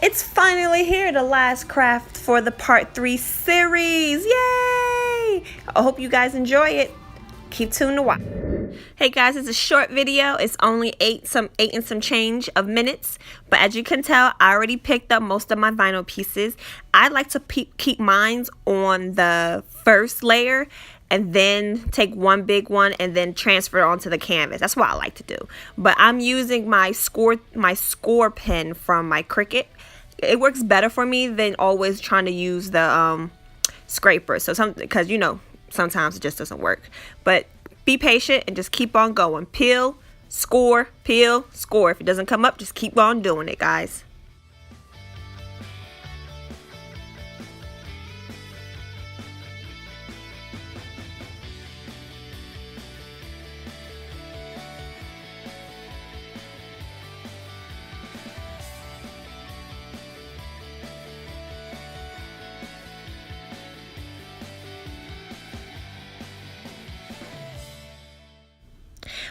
It's finally here, the last craft for the part 3 series. Yay! I hope you guys enjoy it. Keep tuned to watch. Hey guys, it's a short video. It's only eight and some change of minutes, but as you can tell, I already picked up most of my vinyl pieces. I like to keep mine on the first layer and then take one big one and then transfer it onto the canvas. That's what I like to do. But I'm using my score pen from my Cricut. It works better for me than always trying to use the scraper. So because you know sometimes it just doesn't work. But be patient and just keep on going. Peel, score, peel, score. If it doesn't come up, just keep on doing it, guys.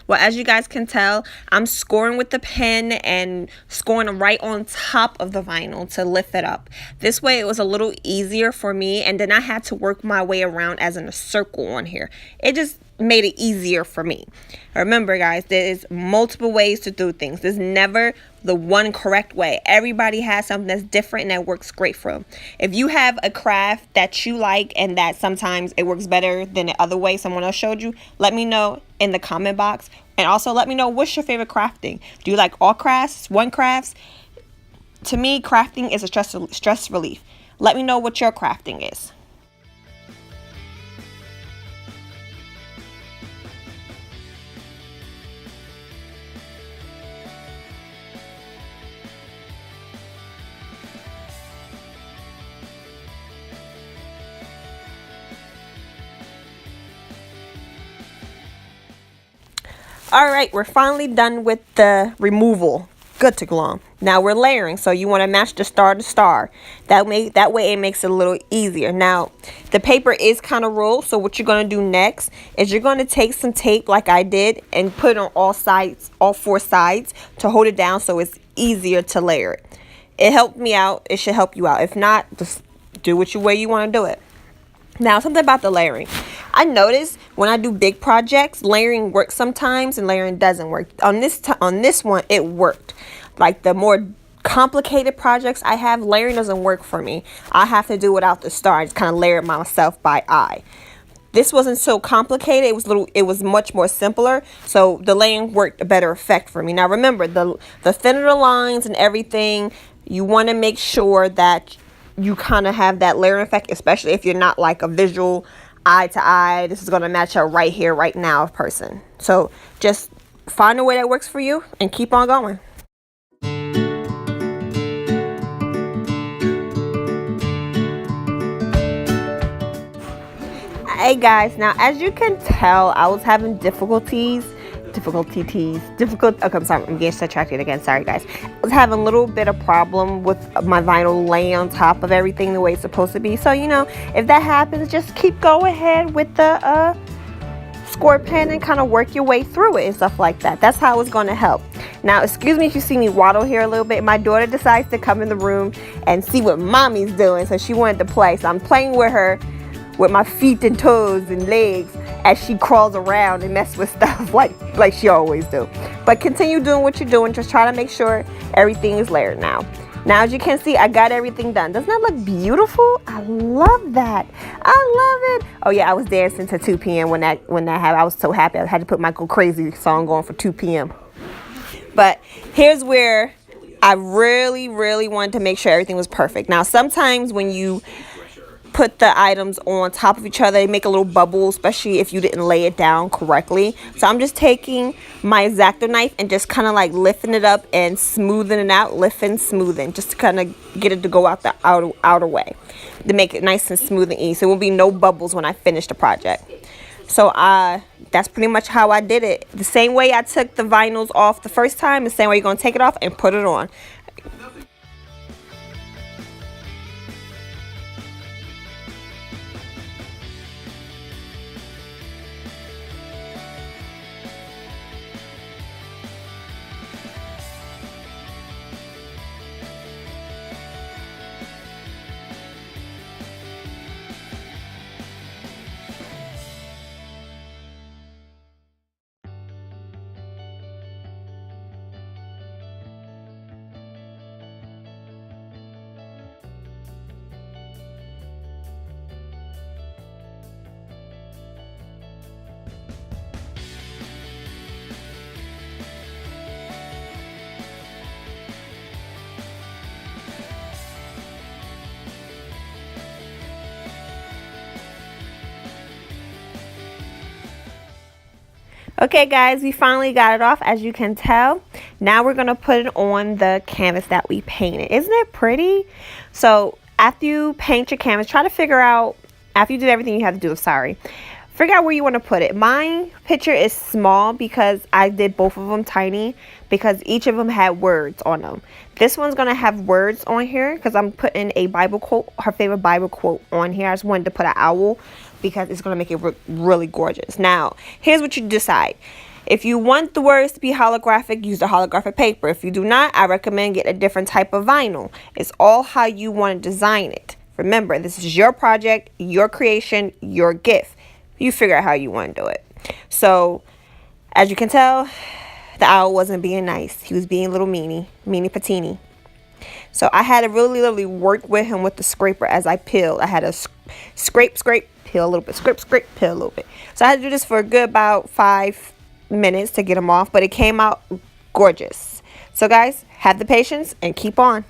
Well, as you guys can tell, I'm scoring with the pen and scoring right on top of the vinyl to lift it up. This way it was a little easier for me, and then I had to work my way around as in a circle on here. It just made it easier for me. Remember guys, there's multiple ways to do things. There's never the one correct way. Everybody has something that's different and that works great for them. If you have a craft that you like and that sometimes it works better than the other way someone else showed you, let me know in the comment box. And also let me know, what's your favorite crafting? Do you like all crafts, one crafts? To me, crafting is a stress relief. Let me know what your crafting is. Alright, we're finally done with the removal. Good to go on. Now we're layering, so you want to match the star to star. That way it makes it a little easier. Now, the paper is kind of ruled, so what you're going to do next is you're going to take some tape like I did and put it on all sides, all four sides, to hold it down so it's easier to layer it. It helped me out. It should help you out. If not, just do it your way you want to do it. Now, something about the layering. I notice when I do big projects, layering works sometimes and layering doesn't work. On this one, it worked. Like the more complicated projects I have, layering doesn't work for me. I have to do without the star. I just kind of layer it myself by eye. This wasn't so complicated. It was much more simpler. So the layering worked a better effect for me. Now remember, the thinner the lines and everything, you want to make sure that you kind of have that layering effect, especially if you're not like a visual eye to eye. This is going to match up right here, right now person. So just find a way that works for you and keep on going. Hey guys, now as you can tell, I was having okay, I'm sorry, I'm getting distracted again, sorry guys. I was having a little bit of problem with my vinyl laying on top of everything the way it's supposed to be. So, you know, if that happens, just keep going ahead with the score pen and kind of work your way through it and stuff like that. That's how it's going to help. Now, excuse me if you see me waddle here a little bit. My daughter decides to come in the room and see what mommy's doing, so she wanted to play. So I'm playing with her with my feet and toes and legs as she crawls around and mess with stuff like she always do. But continue doing what you're doing. Just try to make sure everything is layered now. Now, as you can see, I got everything done. Doesn't that look beautiful? I love that. I love it. Oh yeah, I was dancing to 2 p.m. when that happened. I was so happy. I had to put my Go Crazy song on for 2 p.m. But here's where I really, really wanted to make sure everything was perfect. Now, sometimes when you put the items on top of each other, they make a little bubble, especially if you didn't lay it down correctly. So I'm just taking my X-Acto knife and just kind of like lifting it up and smoothing it out, smoothing, just to kind of get it to go out the outer way, to make it nice and smooth and easy. So there won't be no bubbles when I finish the project. So that's pretty much how I did it. The same way I took the vinyls off the first time, the same way you're going to take it off and put it on. Okay guys, we finally got it off, as you can tell. Now we're going to put it on the canvas that we painted. Isn't it pretty? So after you paint your canvas, try to figure out, after you did everything you have to do, figure out where you want to put it. My picture is small because I did both of them tiny, because each of them had words on them. This one's going to have words on here because I'm putting a Bible quote, her favorite Bible quote, on here. I just wanted to put an owl because it's going to make it really gorgeous. Now, here's what you decide. If you want the words to be holographic, use the holographic paper. If you do not, I recommend get a different type of vinyl. It's all how you want to design it. Remember, this is your project, your creation, your gift. You figure out how you want to do it. So, as you can tell, the owl wasn't being nice. He was being a little meanie patini. So I had to really work with him with the scraper as I peeled. I had to scrape, peel a little bit, scrape, peel a little bit. So I had to do this for a good about 5 minutes to get him off, but it came out gorgeous. So guys, have the patience and keep on.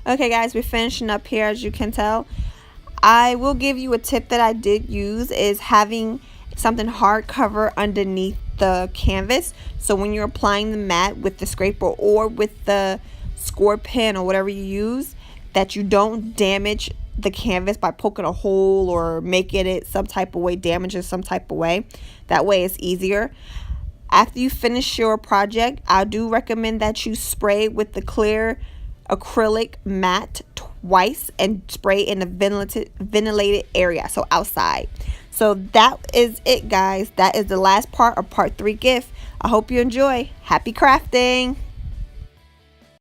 Okay guys, we're finishing up here. As you can tell, I will give you a tip that I did use, is having something hard cover underneath the canvas, so when you're applying the mat with the scraper or with the score pen or whatever you use, that you don't damage the canvas by poking a hole or making it some type of way, damage it some type of way. That way it's easier. After you finish your project, I do recommend that you spray with the clear acrylic matte twice and spray in the ventilated area, so outside. So that is it guys. That is the last part of part 3 gift. I hope you enjoy. Happy crafting.